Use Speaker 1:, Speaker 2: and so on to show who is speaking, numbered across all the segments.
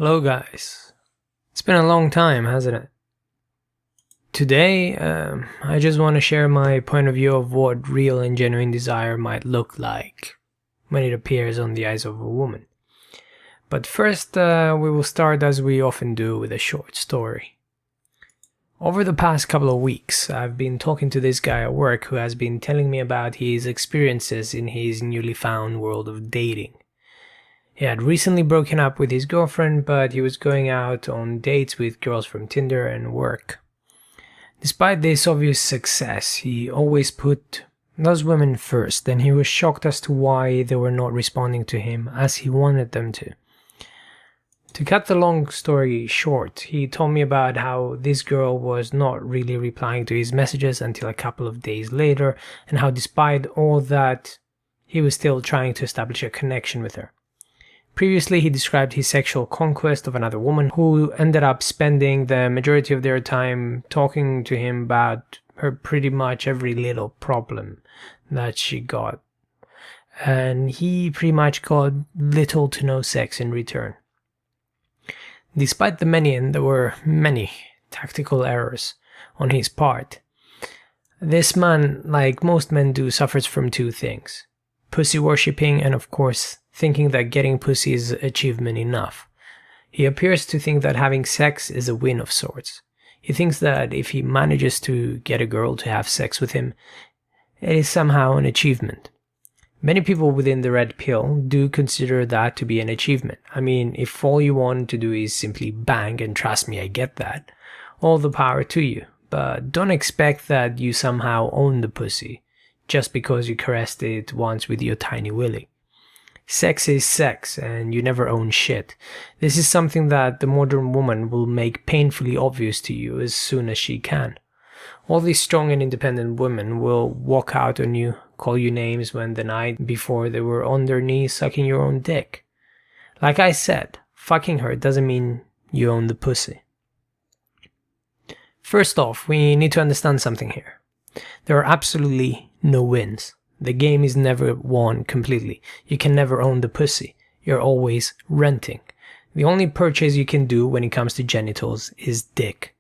Speaker 1: Hello guys. It's been a long time, hasn't it? Today, I just want to share my point of view of what real and genuine desire might look like when it appears on the eyes of a woman. But first, we will start as we often do with a short story. Over the past couple of weeks, I've been talking to this guy at work who has been telling me about his experiences in his newly found world of dating. He had recently broken up with his girlfriend, but he was going out on dates with girls from Tinder and work. Despite this obvious success, he always put those women first, and he was shocked as to why they were not responding to him as he wanted them to. To cut the long story short, he told me about how this girl was not really replying to his messages until a couple of days later, and how despite all that, he was still trying to establish a connection with her. Previously, he described his sexual conquest of another woman who ended up spending the majority of their time talking to him about her pretty much every little problem that she got. And he pretty much got little to no sex in return. Despite the many, and there were many, tactical errors on his part, this man, like most men do, suffers from two things: pussy worshipping and, of course, thinking that getting pussy is achievement enough. He appears to think that having sex is a win of sorts. He thinks that if he manages to get a girl to have sex with him, it is somehow an achievement. Many people within the red pill do consider that to be an achievement. I mean, if all you want to do is simply bang, and trust me, I get that, all the power to you. But don't expect that you somehow own the pussy just because you caressed it once with your tiny willy. Sex is sex, and you never own shit. This is something that the modern woman will make painfully obvious to you as soon as she can. All these strong and independent women will walk out on you, call you names when the night before they were on their knees sucking your own dick. Like I said, fucking her doesn't mean you own the pussy. First off, we need to understand something here. There are absolutely no wins. The game is never won completely. You can never own the pussy. You're always renting. The only purchase you can do when it comes to genitals is dick.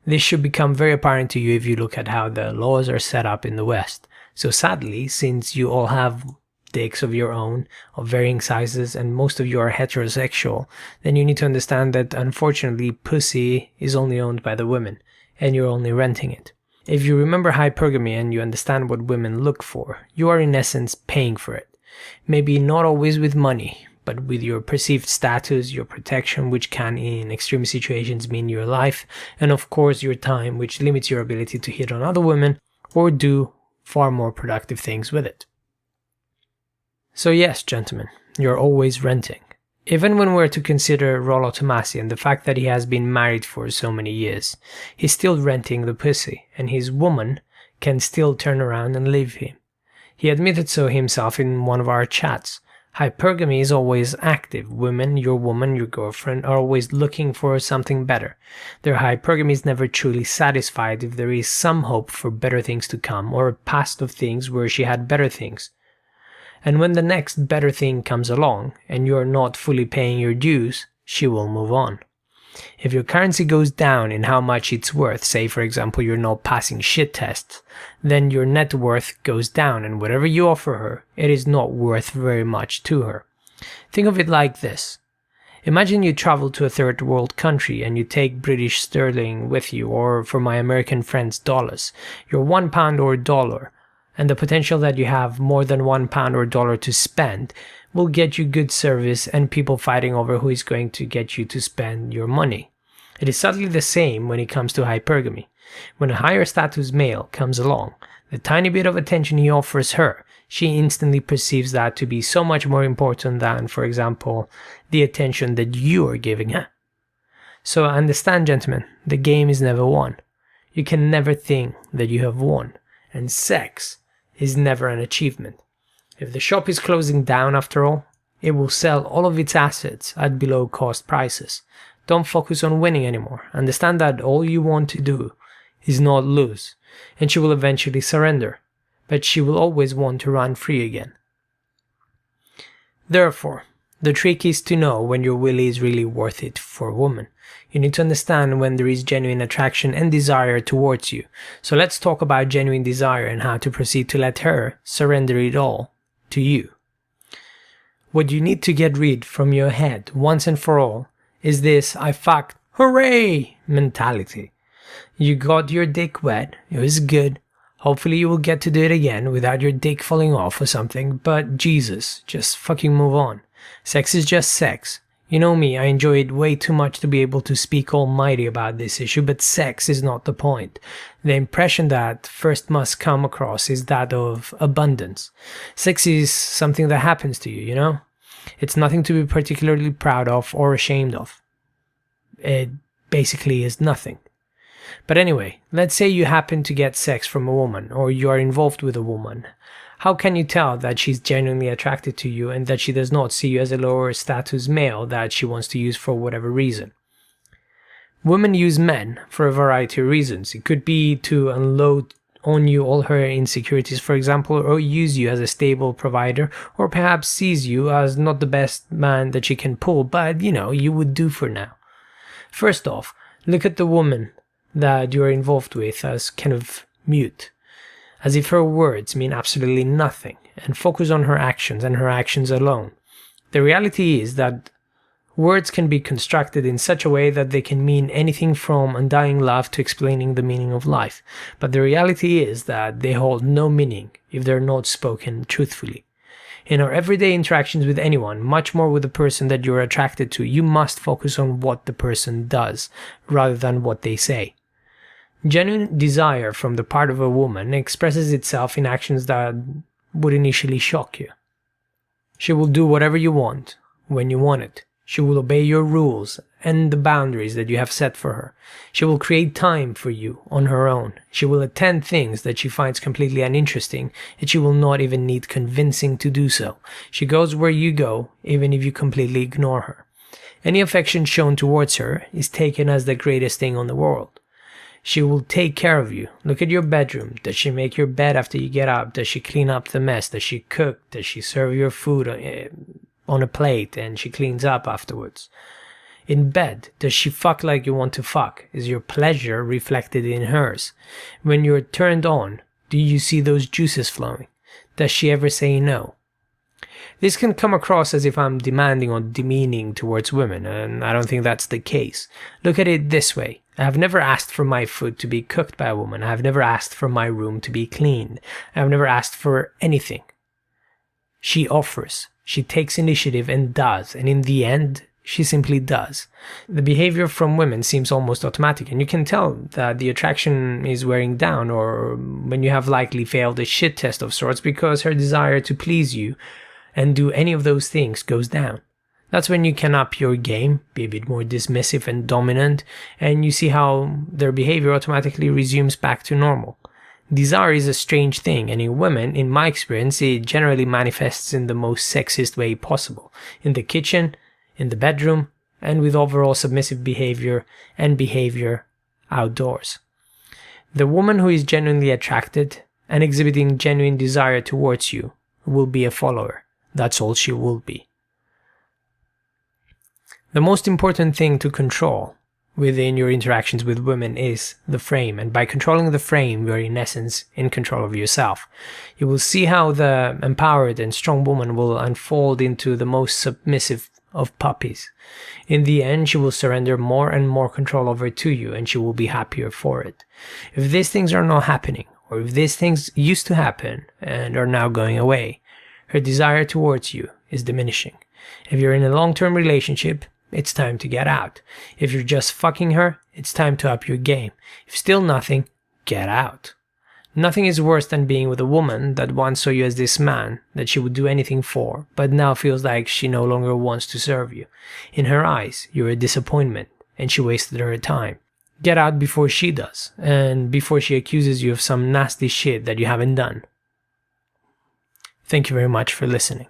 Speaker 1: This should become very apparent to you if you look at how the laws are set up in the West. So sadly, since you all have dicks of your own, of varying sizes, and most of you are heterosexual, then you need to understand that unfortunately pussy is only owned by the women, and you're only renting it. If you remember hypergamy and you understand what women look for, you are in essence paying for it. Maybe not always with money, but with your perceived status, your protection, which can in extreme situations mean your life, and of course your time, which limits your ability to hit on other women or do far more productive things with it. So yes, gentlemen, you're always renting. Even when we're to consider Rollo Tomasi and the fact that he has been married for so many years, he's still renting the pussy, and his woman can still turn around and leave him. He admitted so himself in one of our chats. Hypergamy is always active. Women, your woman, your girlfriend, are always looking for something better. Their hypergamy is never truly satisfied if there is some hope for better things to come, or a past of things where she had better things. And when the next better thing comes along, and you are not fully paying your dues, she will move on. If your currency goes down in how much it's worth, say for example you're not passing shit tests, then your net worth goes down, and whatever you offer her, it is not worth very much to her. Think of it like this. Imagine you travel to a third world country and you take British sterling with you, or for my American friends, dollars, your £1 or dollar, and the potential that you have more than £1 or dollar to spend will get you good service and people fighting over who is going to get you to spend your money. It is subtly the same when it comes to hypergamy. When a higher status male comes along, the tiny bit of attention he offers her, she instantly perceives that to be so much more important than, for example, the attention that you are giving her. So understand, gentlemen, the game is never won. You can never think that you have won, and sex is never an achievement. If the shop is closing down after all, it will sell all of its assets at below cost prices. Don't focus on winning anymore. Understand that all you want to do is not lose, and she will eventually surrender, but she will always want to run free again. Therefore, The trick is to know when your willy is really worth it for a woman. You need to understand when there is genuine attraction and desire towards you. So let's talk about genuine desire and how to proceed to let her surrender it all to you. What you need to get rid from your head once and for all is this "I fucked, hooray" mentality. You got your dick wet, it was good. Hopefully you will get to do it again without your dick falling off or something, but Jesus, just fucking move on. Sex is just sex. You know me, I enjoy it way too much to be able to speak almighty about this issue, but sex is not the point. The impression that first must come across is that of abundance. Sex is something that happens to you, you know? It's nothing to be particularly proud of or ashamed of. It basically is nothing. But anyway, let's say you happen to get sex from a woman, or you are involved with a woman. How can you tell that she's genuinely attracted to you and that she does not see you as a lower status male that she wants to use for whatever reason? Women use men for a variety of reasons. It could be to unload on you all her insecurities, for example, or use you as a stable provider, or perhaps sees you as not the best man that she can pull, but you would do for now. First off, look at the woman that you are involved with as kind of mute, as if her words mean absolutely nothing, and focus on her actions and her actions alone. The reality is that words can be constructed in such a way that they can mean anything from undying love to explaining the meaning of life, but the reality is that they hold no meaning if they're not spoken truthfully. In our everyday interactions with anyone, much more with the person that you're attracted to, you must focus on what the person does rather than what they say. Genuine desire from the part of a woman expresses itself in actions that would initially shock you. She will do whatever you want, when you want it. She will obey your rules and the boundaries that you have set for her. She will create time for you on her own. She will attend things that she finds completely uninteresting, and she will not even need convincing to do so. She goes where you go, even if you completely ignore her. Any affection shown towards her is taken as the greatest thing on the world. She will take care of you. Look at your bedroom. Does she make your bed after you get up? Does she clean up the mess? Does she cook? Does she serve your food on a plate and she cleans up afterwards? In bed, does she fuck like you want to fuck? Is your pleasure reflected in hers? When you're turned on, do you see those juices flowing? Does she ever say no? This can come across as if I'm demanding or demeaning towards women, and I don't think that's the case. Look at it this way. I have never asked for my food to be cooked by a woman. I have never asked for my room to be cleaned. I have never asked for anything. She offers. She takes initiative and does, and in the end, she simply does. The behavior from women seems almost automatic, and you can tell that the attraction is wearing down, or when you have likely failed a shit test of sorts, because her desire to please you and do any of those things goes down. That's when you can up your game, be a bit more dismissive and dominant, and you see how their behavior automatically resumes back to normal. Desire is a strange thing, and in women, in my experience, it generally manifests in the most sexist way possible. In the kitchen, in the bedroom, and with overall submissive behavior and behavior outdoors. The woman who is genuinely attracted and exhibiting genuine desire towards you will be a follower. That's all she will be. The most important thing to control within your interactions with women is the frame, and by controlling the frame, you are in essence in control of yourself. You will see how the empowered and strong woman will unfold into the most submissive of puppies. In the end, she will surrender more and more control over to you, and she will be happier for it. If these things are not happening, or if these things used to happen and are now going away, her desire towards you is diminishing. If you're in a long-term relationship, it's time to get out. If you're just fucking her, it's time to up your game. If still nothing, get out. Nothing is worse than being with a woman that once saw you as this man that she would do anything for, but now feels like she no longer wants to serve you. In her eyes, you're a disappointment, and she wasted her time. Get out before she does, and before she accuses you of some nasty shit that you haven't done. Thank you very much for listening.